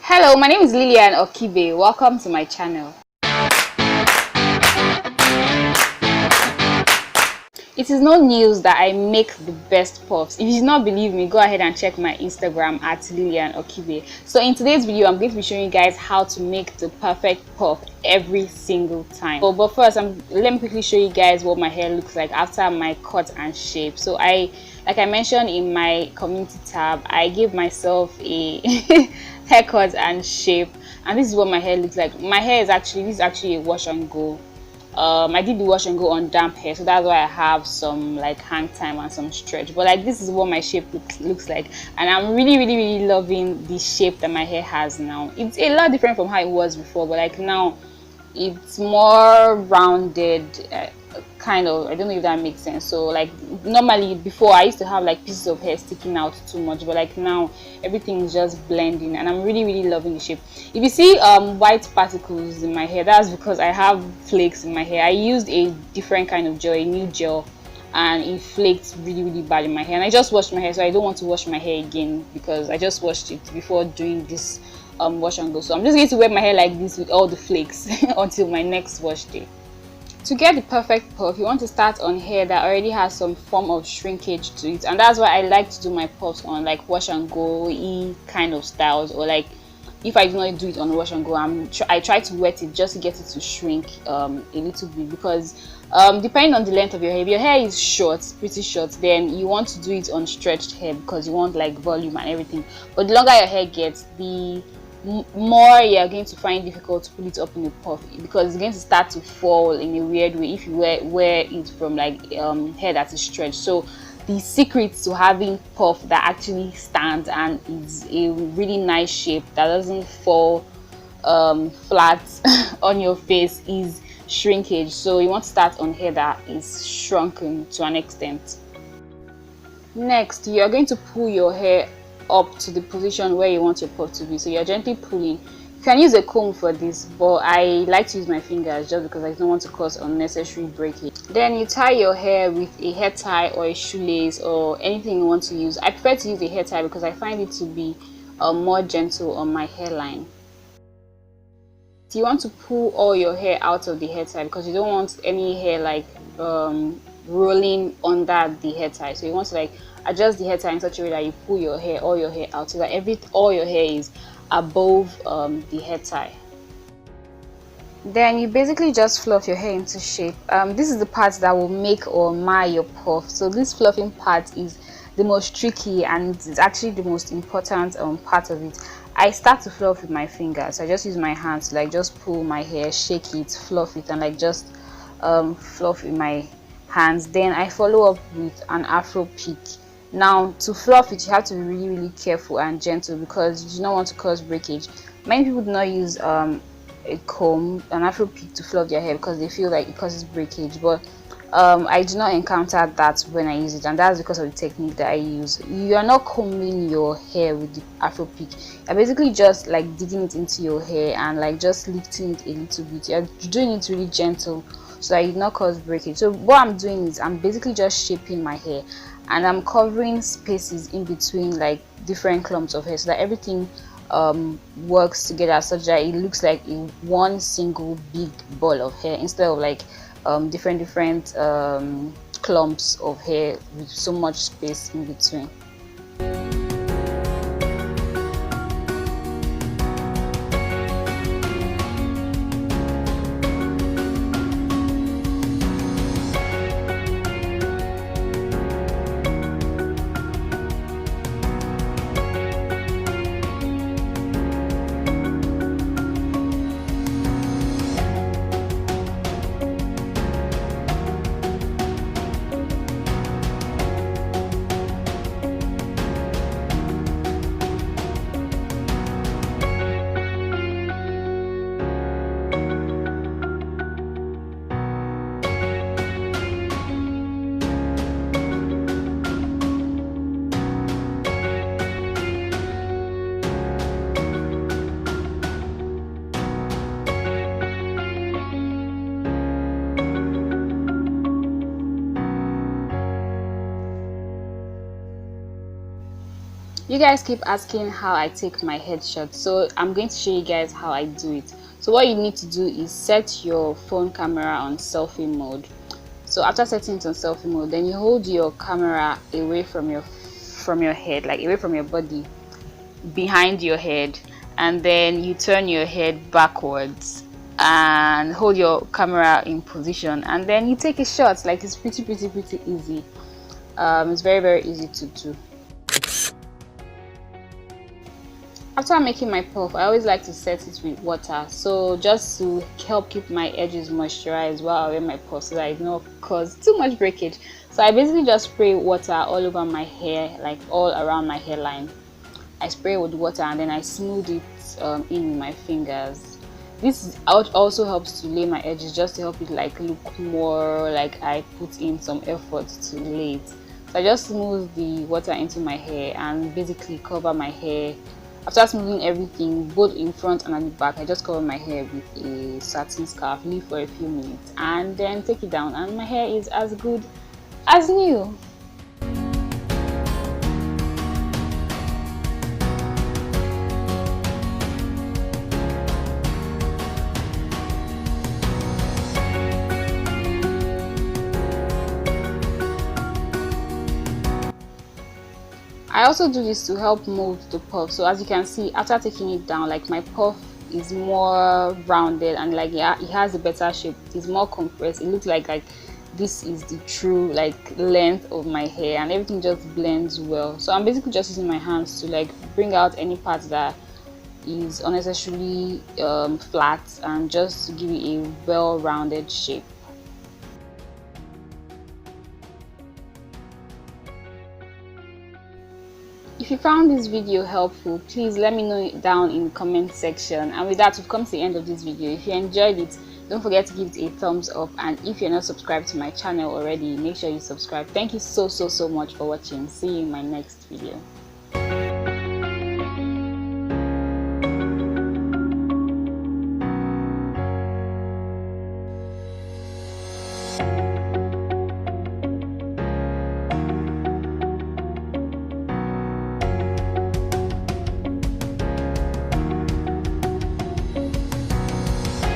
Hello, my name is Lillian Okibe. Welcome to my channel. It is no news that I make the best puffs. If you do not believe me, go ahead and check my Instagram at Lillian Okibe. So in today's video, I'm going to be showing you guys how to make the perfect puff every single time. But first, let me quickly show you guys what my hair looks like after my cut and shape. So like I mentioned in my community tab, I gave myself a haircut and shape, and this is what my hair looks like. My hair is this is actually a wash and go. I did the wash and go on damp hair, so that's why I have some like hang time and some stretch. But like this is what my shape looks like, and I'm really loving the shape that my hair has now. It's a lot different from how it was before, but like now it's more rounded, kind of. I don't know if that makes sense. So like normally before I used to have like pieces of hair sticking out too much, but like now everything is just blending, and I'm really loving the shape. If you see white particles in my hair, that's because I have flakes in my hair. I used a different kind of gel, a new gel, and it flaked really bad in my hair, and I just washed my hair, so I don't want to wash my hair again because I just washed it before doing this wash and go. So I'm just going to wear my hair like this with all the flakes until my next wash day. To get the perfect puff, you want to start on hair that already has some form of shrinkage to it, and that's why I like to do my puffs on like wash and go kind of styles, or like if I do not do it on wash and go, I try to wet it just to get it to shrink a little bit, because depending on the length of your hair, if your hair is short, pretty short, then you want to do it on stretched hair because you want like volume and everything. But the longer your hair gets, the more you're going to find it difficult to pull it up in a puff, because it's going to start to fall in a weird way if you wear it from like hair that is stretched. So the secret to having puff that actually stands and is a really nice shape that doesn't fall flat on your face is shrinkage. So you want to start on hair that is shrunken to an extent. Next, you're going to pull your hair up to the position where you want your puff to be. So you're gently pulling. You can use a comb for this, but I like to use my fingers just because I don't want to cause unnecessary breakage. Then you tie your hair with a hair tie or a shoelace or anything you want to use. I prefer to use a hair tie because I find it to be more gentle on my hairline. So you want to pull all your hair out of the hair tie because you don't want any hair like rolling under the hair tie. So you want to like adjust the hair tie in such a way that you pull all your hair out, so that all your hair is above the hair tie. Then you basically just fluff your hair into shape. This is the part that will make or mar your puff. So this fluffing part is the most tricky, and it's actually the most important part of it. I start to fluff with my fingers. I just use my hands to like just pull my hair, shake it, fluff it, and like just fluff with my hands. Then I follow up with an Afro pick. Now to fluff it, you have to be really careful and gentle because you do not want to cause breakage. Many people do not use a comb, an Afro pick, to fluff their hair because they feel like it causes breakage, but I do not encounter that when I use it, and that's because of the technique that I use. You are not combing your hair with the Afro pick. You're basically just like digging it into your hair and like just lifting it a little bit. You're doing it really gentle so that it do not cause breakage. So what I'm doing is I'm basically just shaping my hair, and I'm covering spaces in between like different clumps of hair so that everything works together such that it looks like one single big ball of hair instead of like different clumps of hair with so much space in between. You guys keep asking how I take my headshot, so I'm going to show you guys how I do it. So what you need to do is set your phone camera on selfie mode. So after setting it on selfie mode, then you hold your camera away from your head, like away from your body, behind your head, and then you turn your head backwards and hold your camera in position, and then you take a shot. Like, it's pretty easy. It's very easy to do. After making my puff, I always like to set it with water, so just to help keep my edges moisturized while I wear my puff, so that it not cause too much breakage. So I basically just spray water all over my hair, like all around my hairline. I spray with water and then I smooth it in with my fingers. This also helps to lay my edges, just to help it like look more like I put in some effort to lay it. So I just smooth the water into my hair and basically cover my hair. After smoothing everything, both in front and at the back, I just cover my hair with a satin scarf, leave for a few minutes, and then take it down, and my hair is as good as new. I also do this to help mold the puff. So as you can see, after taking it down, like my puff is more rounded and like, yeah, it has a better shape. It's more compressed. It looks like this is the true like length of my hair, and everything just blends well. So I'm basically just using my hands to like bring out any part that is unnecessarily flat, and just to give it a well-rounded shape. If you found this video helpful, please let me know down in the comment section. And with that, we've come to the end of this video. If you enjoyed it, don't forget to give it a thumbs up, and if you're not subscribed to my channel already, make sure you subscribe. Thank you so much for watching. See you in my next video.